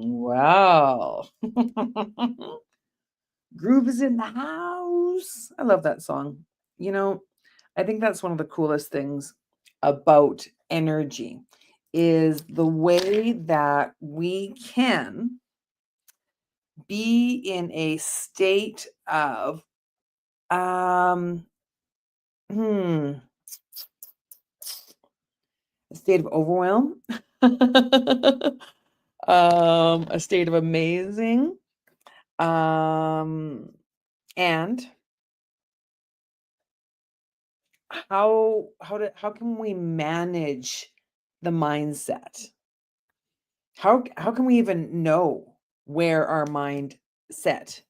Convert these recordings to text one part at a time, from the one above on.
Wow. Groove is in the house. I love that song. You know, I think that's one of the coolest things about energy is the way that we can be in a state of um hmm, a state of overwhelm, a state of amazing, and how can we manage the mindset? How can we even know where our mind sits?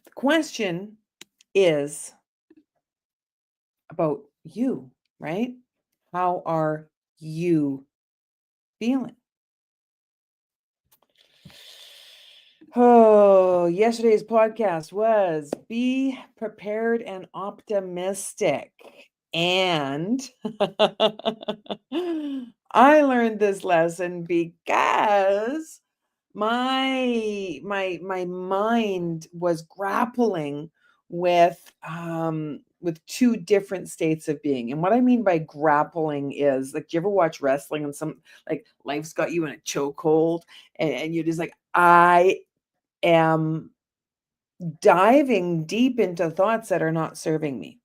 The question is about you, right? How are you feeling? Oh, yesterday's podcast was be prepared and optimistic. And I learned this lesson because my mind was grappling with two different states of being. And what I mean by grappling is, like, do you ever watch wrestling and some, like, life's got you in a chokehold and you're just like, I am diving deep into thoughts that are not serving me.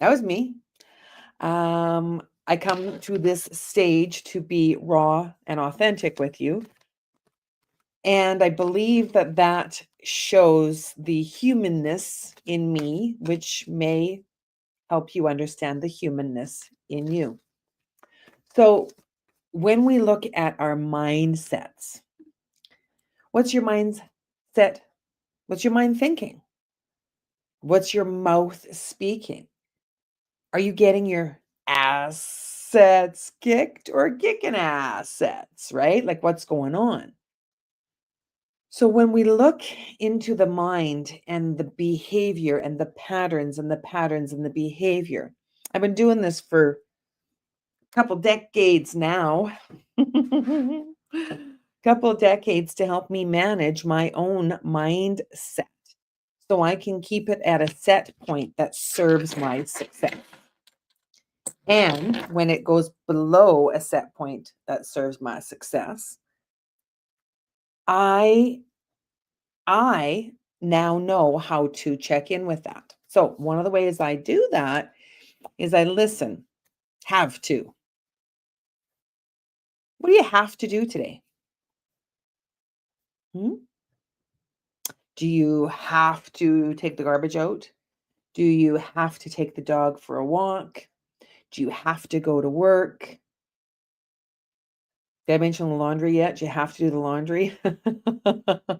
That was me. I come to this stage to be raw and authentic with you. And I believe that that shows the humanness in me, which may help you understand the humanness in you. So when we look at our mindsets, what's your mindset? What's your mind thinking? What's your mouth speaking? Are you getting your assets kicked or kicking assets, right? Like, what's going on? So when we look into the mind and the behavior and the patterns and the patterns and the behavior, I've been doing this for a couple decades now. Couple decades to help me manage my own mindset so I can keep it at a set point that serves my success. And when it goes below a set point that serves my success, I now know how to check in with that. So one of the ways I do that is I listen. Have to. What do you have to do today? Hmm? Do you have to take the garbage out? Do you have to take the dog for a walk? Do you have to go to work? Did I mention the laundry yet? Do you have to do the laundry? Do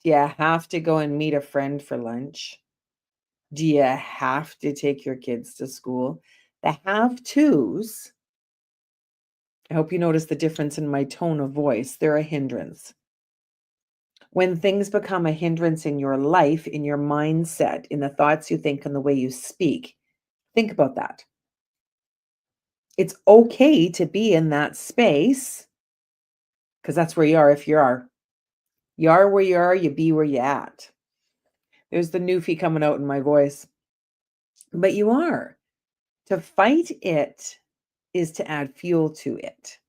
you have to go and meet a friend for lunch? Do you have to take your kids to school? The have tos, I hope you notice the difference in my tone of voice. They're a hindrance. When things become a hindrance in your life, in your mindset, in the thoughts you think and the way you speak, think about that. It's okay to be in that space because that's where you are if you are. You are where you are, you be where you at. There's the newfie coming out in my voice. But you are. To fight it is to add fuel to it.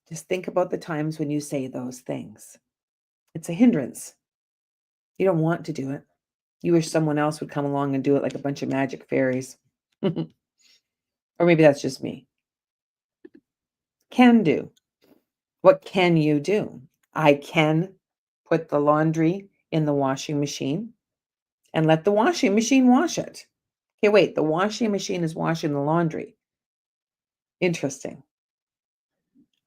Just think about the times when you say those things. It's a hindrance. You don't want to do it. You wish someone else would come along and do it like a bunch of magic fairies. Or maybe that's just me. Can do. What can you do? I can put the laundry in the washing machine and let the washing machine wash it. Okay, wait, the washing machine is washing the laundry. Interesting.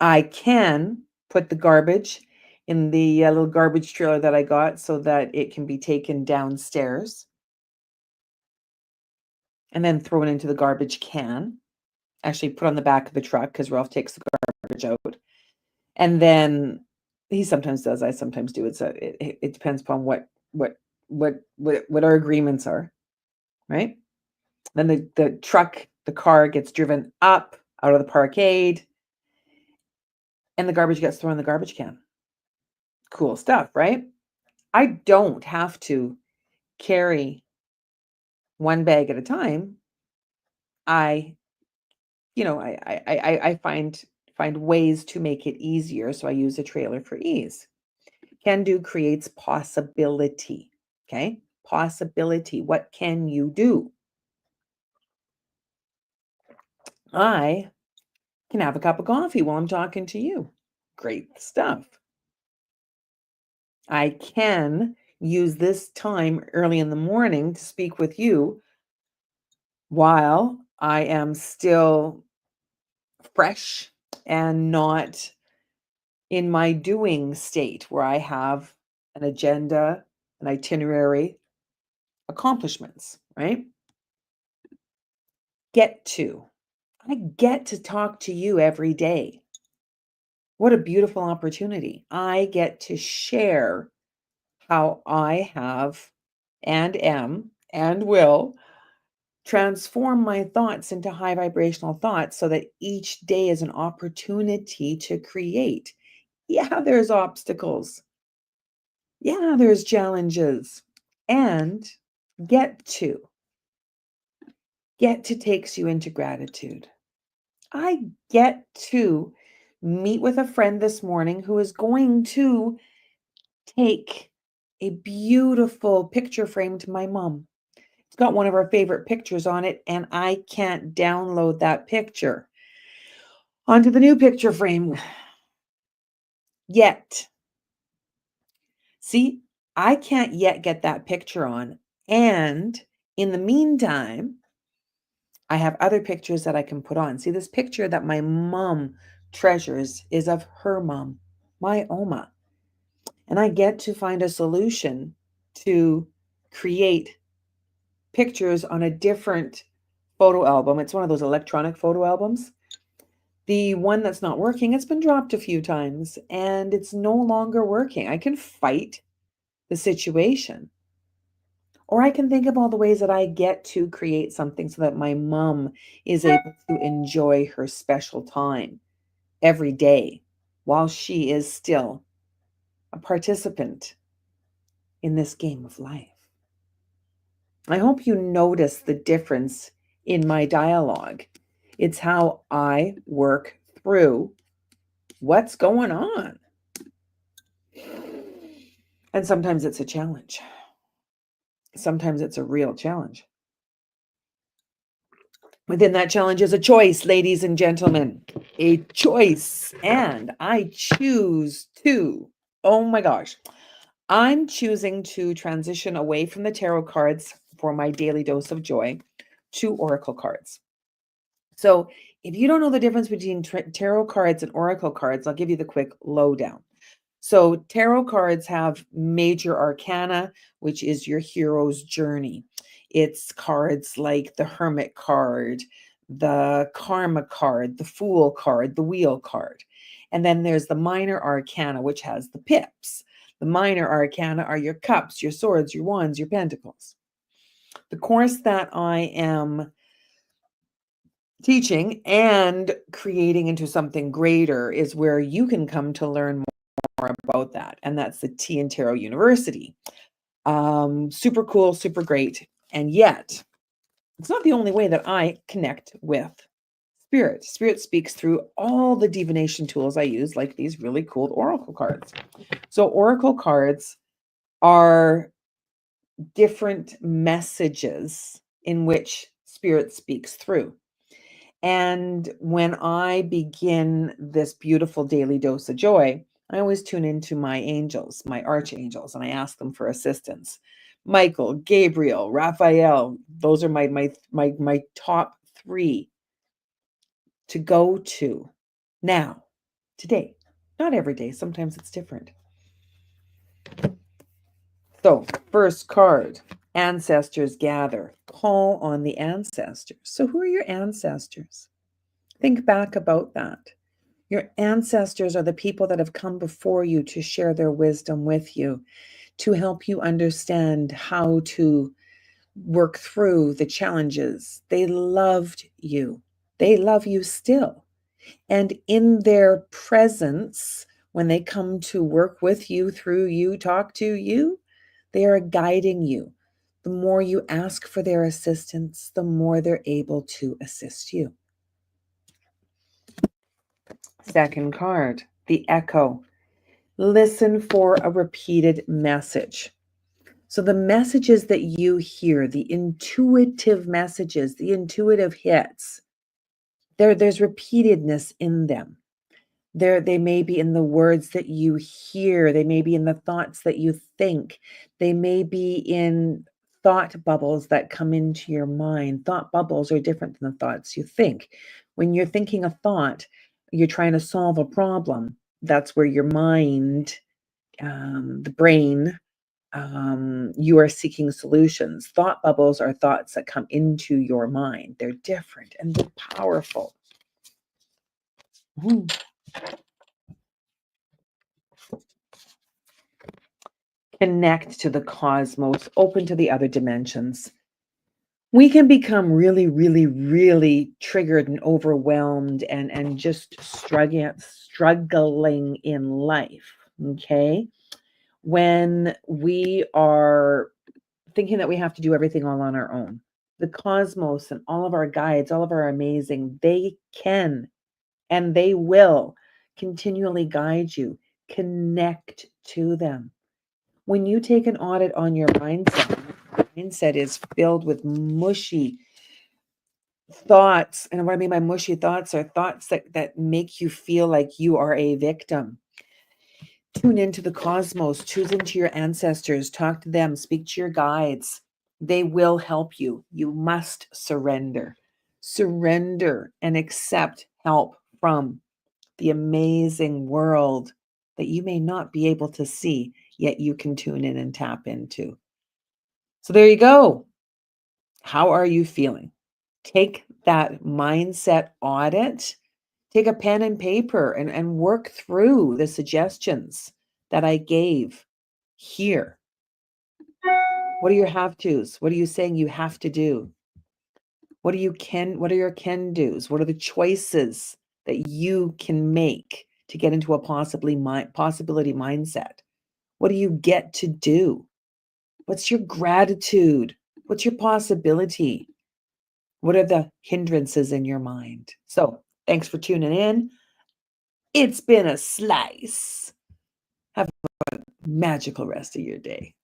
I can put the garbage in the little garbage trailer that I got so that it can be taken downstairs and then thrown into the garbage can. Actually, put on the back of the truck because Ralph takes the garbage out. And then he sometimes does. I sometimes do. It depends upon what our agreements are, right? Then the The car gets driven up out of the parkade, and the garbage gets thrown in the garbage can. Cool stuff, right? I don't have to carry one bag at a time. I, I find ways to make it easier. So I use a trailer for ease. Can do creates possibility. Okay. Possibility. What can you do? I can have a cup of coffee while I'm talking to you. Great stuff. I can use this time early in the morning to speak with you while I am still fresh and not in my doing state where I have an agenda, an itinerary, accomplishments, right? Get to. I get to talk to you every day. What a beautiful opportunity. I get to share how I have and am and will transform my thoughts into high vibrational thoughts so that each day is an opportunity to create. Yeah, there's obstacles. Yeah, there's challenges. And get to. Get to takes you into gratitude. I get to meet with a friend this morning who is going to take a beautiful picture frame to my mom. It's got one of our favorite pictures on it, and I can't download that picture onto the new picture frame yet. See, I can't yet get that picture on. And in the meantime, I have other pictures that I can put on. See, this picture that my mom treasures is of her mom, my Oma. And I get to find a solution to create pictures on a different photo album. It's one of those electronic photo albums. The one that's not working, it's been dropped a few times and it's no longer working. I can fight the situation. Or I can think of all the ways that I get to create something so that my mom is able to enjoy her special time every day while she is still a participant in this game of life. I hope you notice the difference in my dialogue. It's how I work through what's going on. And sometimes it's a challenge. Sometimes it's a real challenge. Within that challenge is a choice, ladies and gentlemen, a choice. And I choose to, oh my gosh, I'm choosing to transition away from the tarot cards for my daily dose of joy to oracle cards. So if you don't know the difference between tarot cards and oracle cards, I'll give you the quick lowdown. So tarot cards have major arcana, which is your hero's journey. It's cards like the Hermit card, the Karma card, the Fool card, the Wheel card. And then there's the minor arcana, which has the pips. The minor arcana are your cups, your swords, your wands, your pentacles. The course that I am teaching and creating into something greater is where you can come to learn more about that. And that's the Tea and Tarot University. Super cool, super great. And yet, it's not the only way that I connect with spirit. Spirit speaks through all the divination tools I use, like these really cool oracle cards. So oracle cards are different messages in which spirit speaks through. And when I begin this beautiful daily dose of joy, I always tune into my angels, my archangels, and I ask them for assistance. Michael, Gabriel, Raphael, those are my top 3 to go to now, today. Not every day, sometimes it's different. So, first card, ancestors gather. Call on the ancestors. So, who are your ancestors? Think back about that. Your ancestors are the people that have come before you to share their wisdom with you, to help you understand how to work through the challenges. They loved you. They love you still. And in their presence, when they come to work with you, through you, talk to you, they are guiding you. The more you ask for their assistance, the more they're able to assist you. Second card, the echo. Listen for a repeated message. So the messages that you hear, the intuitive messages, the intuitive hits, there's repeatedness in them. They may be in the words that you hear, they may be in the thoughts that you think, they may be in thought bubbles that come into your mind. Thought bubbles are different than the thoughts you think. When you're thinking a thought, you're trying to solve a problem. That's where your mind, the brain, you are seeking solutions. Thought bubbles are thoughts that come into your mind. They're different and they're powerful. Mhm. Connect to the cosmos, open to the other dimensions. We can become really, really, really triggered and overwhelmed and just struggling in life. Okay. When we are thinking that we have to do everything all on our own. The cosmos and all of our guides, all of our amazing, they can and they will continually guide you. Connect to them. When you take an audit on your mindset is filled with mushy thoughts. And what I mean by mushy thoughts are thoughts that make you feel like you are a victim. Tune into the cosmos, tune into your ancestors, talk to them, speak to your guides. They will help you. You must surrender. Surrender and accept help from the amazing world that you may not be able to see, yet you can tune in and tap into. So there you go. How are you feeling? Take that mindset audit, take a pen and paper and work through the suggestions that I gave here. What are your have tos? What are you saying you have to do? What are your can do's? What are the choices that you can make to get into a possibility mindset? What do you get to do? What's your gratitude? What's your possibility? What are the hindrances in your mind? So, thanks for tuning in. It's been a slice. Have a magical rest of your day.